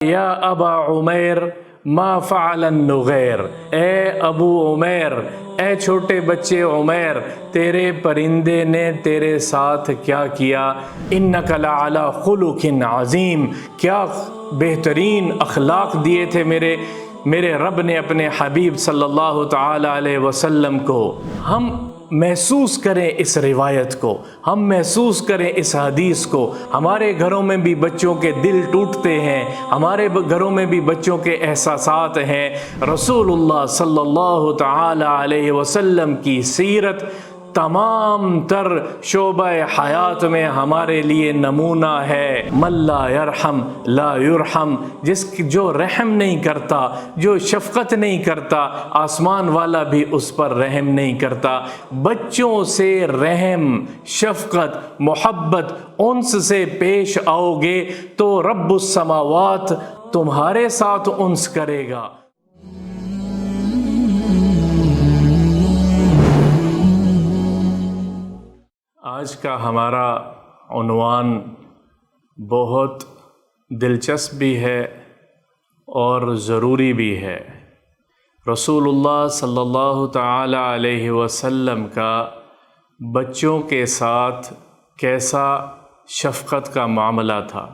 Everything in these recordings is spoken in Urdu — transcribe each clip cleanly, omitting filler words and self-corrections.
یا ابا عمیر ما فعل النغیر، اے ابو عمیر، اے چھوٹے بچے عمیر، تیرے پرندے نے تیرے ساتھ کیا کیا؟ انک لعلی خلق عظیم، کیا بہترین اخلاق دیے تھے میرے رب نے اپنے حبیب صلی اللہ تعالی علیہ وسلم کو۔ ہم محسوس کریں اس روایت کو، ہم محسوس کریں اس حدیث کو۔ ہمارے گھروں میں بھی بچوں کے دل ٹوٹتے ہیں، ہمارے گھروں میں بھی بچوں کے احساسات ہیں۔ رسول اللہ صلی اللہ تعالی علیہ وسلم کی سیرت تمام تر شعبہ حیات میں ہمارے لیے نمونہ ہے۔ من لا یرحم لا یرحم، جو رحم نہیں کرتا، جو شفقت نہیں کرتا، آسمان والا بھی اس پر رحم نہیں کرتا۔ بچوں سے رحم، شفقت، محبت، انس سے پیش آؤ گے تو رب السماوات تمہارے ساتھ انس کرے گا۔ آج کا ہمارا عنوان بہت دلچسپ بھی ہے اور ضروری بھی ہے۔ رسول اللہ صلی اللہ تعالی علیہ وسلم کا بچوں کے ساتھ کیسا شفقت کا معاملہ تھا۔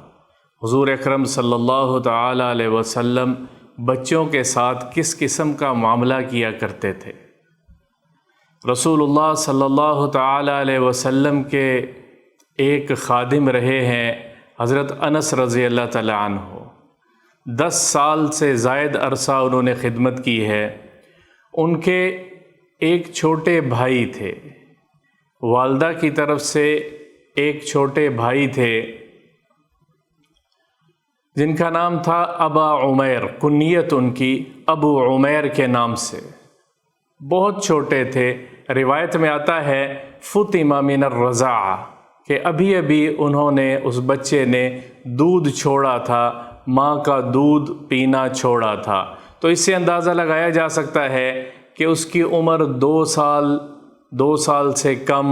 حضور اکرم صلی اللہ تعالی علیہ وسلم بچوں کے ساتھ کس قسم کا معاملہ کیا کرتے تھے۔ رسول اللہ صلی اللہ تعالی علیہ وسلم کے ایک خادم رہے ہیں حضرت انس رضی اللہ تعالی عنہ۔ 10 سال سے زائد عرصہ انہوں نے خدمت کی ہے۔ ان کے ایک چھوٹے بھائی تھے، والدہ کی طرف سے ایک چھوٹے بھائی تھے جن کا نام تھا ابا عمیر، کنیت ان کی ابو عمیر کے نام سے۔ بہت چھوٹے تھے، روایت میں آتا ہے فطم من الرضاعہ کہ ابھی انہوں نے، اس بچے نے دودھ چھوڑا تھا، ماں کا دودھ پینا چھوڑا تھا۔ تو اس سے اندازہ لگایا جا سکتا ہے کہ اس کی عمر 2 سال سے کم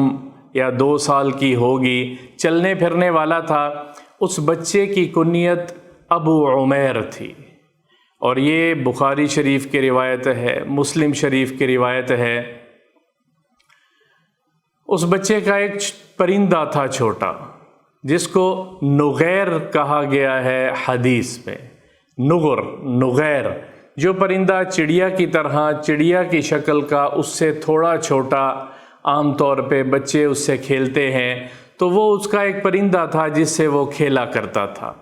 یا 2 سال کی ہوگی، چلنے پھرنے والا تھا۔ اس بچے کی کنیت ابو عمیر تھی، اور یہ بخاری شریف کی روایت ہے، مسلم شریف کی روایت ہے۔ اس بچے کا ایک پرندہ تھا چھوٹا، جس کو نغیر کہا گیا ہے حدیث میں۔ نغیر، جو پرندہ چڑیا کی طرح، چڑیا کی شکل کا، اس سے تھوڑا چھوٹا، عام طور پہ بچے اس سے کھیلتے ہیں، تو وہ اس کا ایک پرندہ تھا جس سے وہ کھیلا کرتا تھا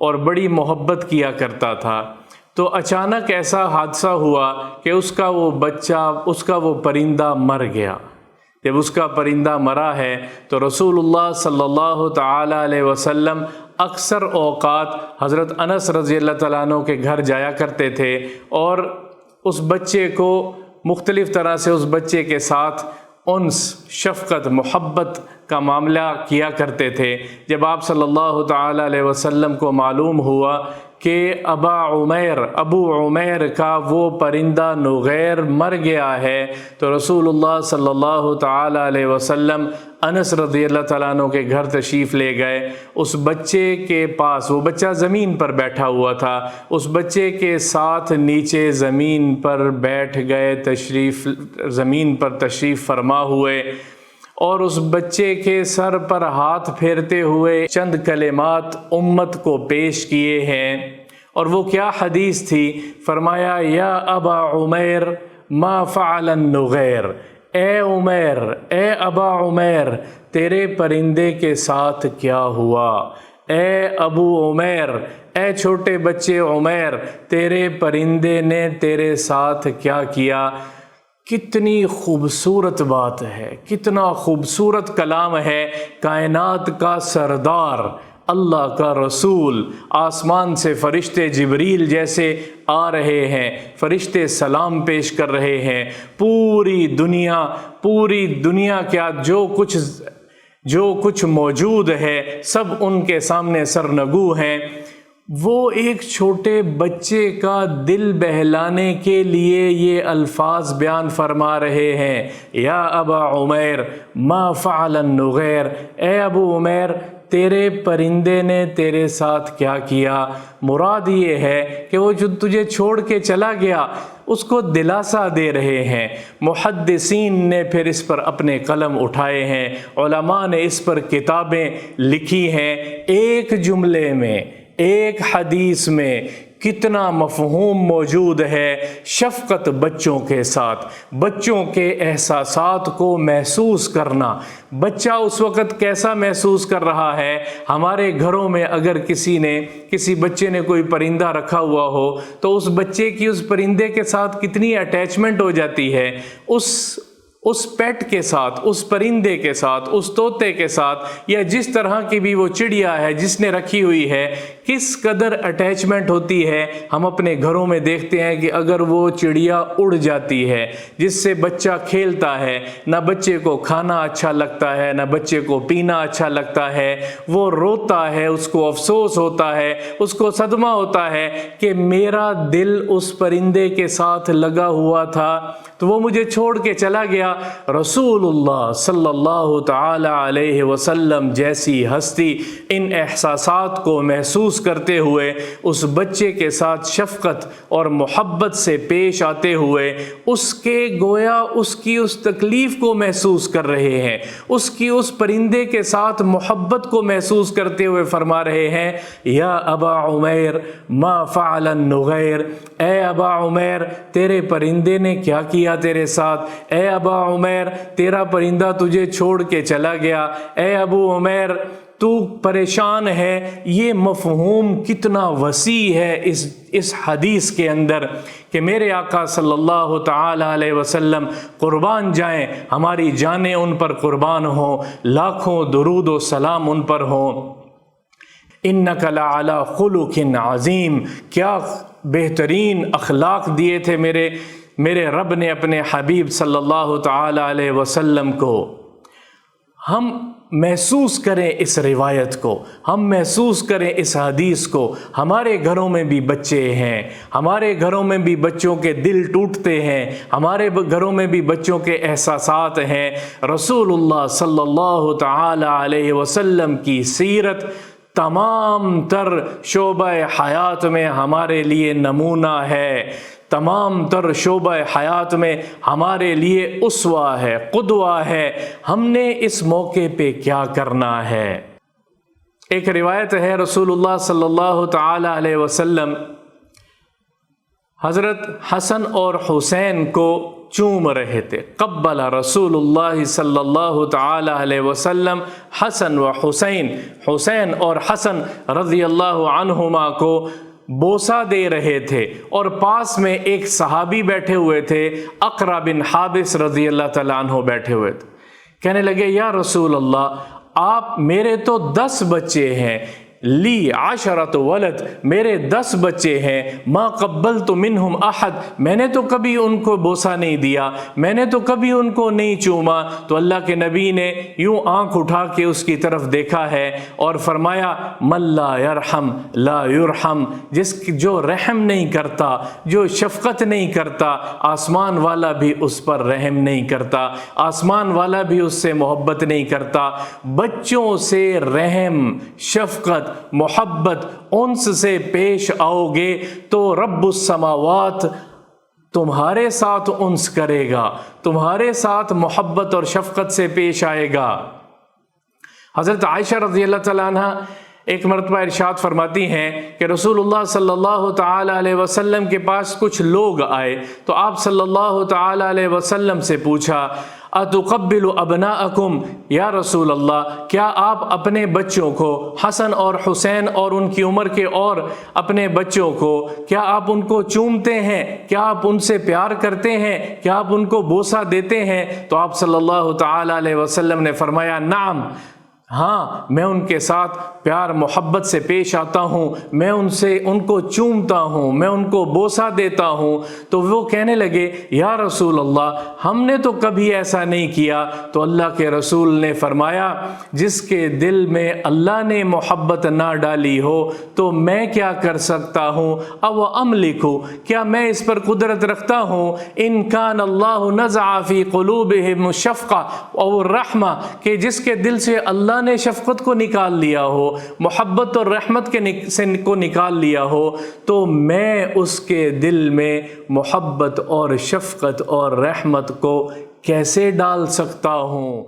اور بڑی محبت کیا کرتا تھا۔ تو اچانک ایسا حادثہ ہوا کہ اس کا وہ پرندہ مر گیا۔ جب اس کا پرندہ مرا ہے تو رسول اللہ صلی اللہ تعالی علیہ وسلم اکثر اوقات حضرت انس رضی اللہ تعالیٰ عنہ کے گھر جایا کرتے تھے، اور اس بچے کو مختلف طرح سے اس بچے کے ساتھ انس، شفقت، محبت کا معاملہ کیا کرتے تھے۔ جب آپ صلی اللہ تعالی علیہ وسلم کو معلوم ہوا کہ ابو عمیر کا وہ پرندہ نغیر مر گیا ہے، تو رسول اللہ صلی اللہ تعالی علیہ وسلم انس رضی اللہ تعالیٰ عنہ کے گھر تشریف لے گئے۔ اس بچے کے پاس، وہ بچہ زمین پر بیٹھا ہوا تھا، اس بچے کے ساتھ نیچے زمین پر بیٹھ گئے، زمین پر تشریف فرما ہوئے، اور اس بچے کے سر پر ہاتھ پھیرتے ہوئے چند کلمات امت کو پیش کیے ہیں۔ اور وہ کیا حدیث تھی؟ فرمایا یا ابا عمیر ما فعل النغیر، اے عمیر، اے ابا عمیر، تیرے پرندے کے ساتھ کیا ہوا؟ اے ابو عمیر، اے چھوٹے بچے عمیر، تیرے پرندے نے تیرے ساتھ کیا کیا؟ کتنی خوبصورت بات ہے، کتنا خوبصورت کلام ہے۔ کائنات کا سردار، اللہ کا رسول، آسمان سے فرشتے جبریل جیسے آ رہے ہیں، فرشتے سلام پیش کر رہے ہیں، پوری دنیا کیا جو کچھ موجود ہے سب ان کے سامنے سرنگو ہیں۔ وہ ایک چھوٹے بچے کا دل بہلانے کے لیے یہ الفاظ بیان فرما رہے ہیں، یا ابا عمیر ما فعل النغیر، اے ابو عمیر تیرے پرندے نے تیرے ساتھ کیا کیا، مراد یہ ہے کہ وہ جو تجھے چھوڑ کے چلا گیا اس کو دلاسا دے رہے ہیں۔ محدثین نے پھر اس پر اپنے قلم اٹھائے ہیں، علماء نے اس پر کتابیں لکھی ہیں۔ ایک جملے میں، ایک حدیث میں کتنا مفہوم موجود ہے شفقت بچوں کے ساتھ، بچوں کے احساسات کو محسوس کرنا۔ بچہ اس وقت کیسا محسوس کر رہا ہے؟ ہمارے گھروں میں اگر کسی بچے نے کوئی پرندہ رکھا ہوا ہو تو اس بچے کی اس پرندے کے ساتھ کتنی اٹیچمنٹ ہو جاتی ہے، اس پیٹ کے ساتھ، اس پرندے کے ساتھ، اس طوطے کے ساتھ، یا جس طرح کی بھی وہ چڑیا ہے جس نے رکھی ہوئی ہے، کس قدر اٹیچمنٹ ہوتی ہے۔ ہم اپنے گھروں میں دیکھتے ہیں کہ اگر وہ چڑیا اڑ جاتی ہے جس سے بچہ کھیلتا ہے، نہ بچے کو کھانا اچھا لگتا ہے، نہ بچے کو پینا اچھا لگتا ہے، وہ روتا ہے، اس کو افسوس ہوتا ہے، اس کو صدمہ ہوتا ہے کہ میرا دل اس پرندے کے ساتھ لگا ہوا تھا تو وہ مجھے چھوڑ کے چلا گیا۔ رسول اللہ صلی اللہ تعالی علیہ وسلم جیسی ہستی ان احساسات کو محسوس کرتے ہوئے اس بچے کے ساتھ شفقت اور محبت سے پیش آتے ہوئے اس کے گویا اس کی اس تکلیف کو محسوس کر رہے ہیں، اس کی اس پرندے کے ساتھ محبت کو محسوس کرتے ہوئے فرما رہے ہیں، یا ابا عمیر ما فعل النغیر، اے ابا عمیر تیرے پرندے نے کیا کیا تیرے ساتھ، اے ابا عمیر تیرا پرندہ تجھے چھوڑ کے چلا گیا، اے ابو عمیر تو پریشان ہے۔ یہ مفہوم کتنا وسیع ہے اس حدیث کے اندر کہ میرے آقا صلی اللہ تعالی علیہ وسلم قربان جائیں، ہماری جانیں ان پر قربان ہوں، لاکھوں درود و سلام ان پر ہوں۔ انک لعلی خلق عظیم، کیا بہترین اخلاق دیے تھے میرے رب نے اپنے حبیب صلی اللہ تعالی علیہ وسلم کو۔ ہم محسوس کریں اس روایت کو، ہم محسوس کریں اس حدیث کو۔ ہمارے گھروں میں بھی بچے ہیں، ہمارے گھروں میں بھی بچوں کے دل ٹوٹتے ہیں، ہمارے گھروں میں بھی بچوں کے احساسات ہیں۔ رسول اللہ صلی اللہ تعالی علیہ وسلم کی سیرت تمام تر شعبہ حیات میں ہمارے لیے نمونہ ہے، تمام تر شعبہ حیات میں ہمارے لیے اسوہ ہے، قدوہ ہے۔ ہم نے اس موقع پہ کیا کرنا ہے؟ ایک روایت ہے رسول اللہ صلی اللہ تعالی علیہ وسلم حضرت حسن اور حسین کو چوم رہے تھے۔ قبل رسول اللہ صلی اللہ تعالی علیہ وسلم حسن و حسین اور حسن رضی اللہ عنہما کو بوسہ دے رہے تھے، اور پاس میں ایک صحابی بیٹھے ہوئے تھے، اقرا بن حابس رضی اللہ تعالیٰ عنہ بیٹھے ہوئے تھے۔ کہنے لگے یا رسول اللہ، آپ میرے تو 10 بچے ہیں، لی 10 ولد، میرے 10 بچے ہیں، ما قبلت منہم احد، میں نے تو کبھی ان کو بوسہ نہیں دیا، میں نے تو کبھی ان کو نہیں چوما۔ تو اللہ کے نبی نے یوں آنکھ اٹھا کے اس کی طرف دیکھا ہے اور فرمایا من لا یرحم لا یرحم، جو رحم نہیں کرتا، جو شفقت نہیں کرتا، آسمان والا بھی اس پر رحم نہیں کرتا، آسمان والا بھی اس سے محبت نہیں کرتا۔ بچوں سے رحم، شفقت، محبت، انس سے پیش آؤ گے تو رب السماوات تمہارے ساتھ انس کرے گا، تمہارے ساتھ محبت اور شفقت سے پیش آئے گا۔ حضرت عائشہ رضی اللہ تعالیٰ عنہ ایک مرتبہ ارشاد فرماتی ہیں کہ رسول اللہ صلی اللہ تعالی علیہ وسلم کے پاس کچھ لوگ آئے تو آپ صلی اللہ تعالی علیہ وسلم سے پوچھا اتقبل ابناءکم، یا رسول اللہ کیا آپ اپنے بچوں کو، حسن اور حسین اور ان کی عمر کے اور اپنے بچوں کو، کیا آپ ان کو چومتے ہیں، کیا آپ ان سے پیار کرتے ہیں، کیا آپ ان کو بوسہ دیتے ہیں؟ تو آپ صلی اللہ تعالی علیہ وسلم نے فرمایا نعم، ہاں میں ان کے ساتھ پیار محبت سے پیش آتا ہوں، میں ان کو چومتا ہوں، میں ان کو بوسہ دیتا ہوں۔ تو وہ کہنے لگے یا رسول اللہ ہم نے تو کبھی ایسا نہیں کیا۔ تو اللہ کے رسول نے فرمایا جس کے دل میں اللہ نے محبت نہ ڈالی ہو تو میں کیا کر سکتا ہوں؟ او املکو، کیا میں اس پر قدرت رکھتا ہوں؟ ان کان اللہ نزع فی قلوبہم الشفقہ اور الرحمہ، کہ جس کے دل سے اللہ اللہ نے شفقت کو نکال لیا ہو، محبت اور رحمت کو نکال لیا ہو، تو میں اس کے دل میں محبت اور شفقت اور رحمت کو کیسے ڈال سکتا ہوں؟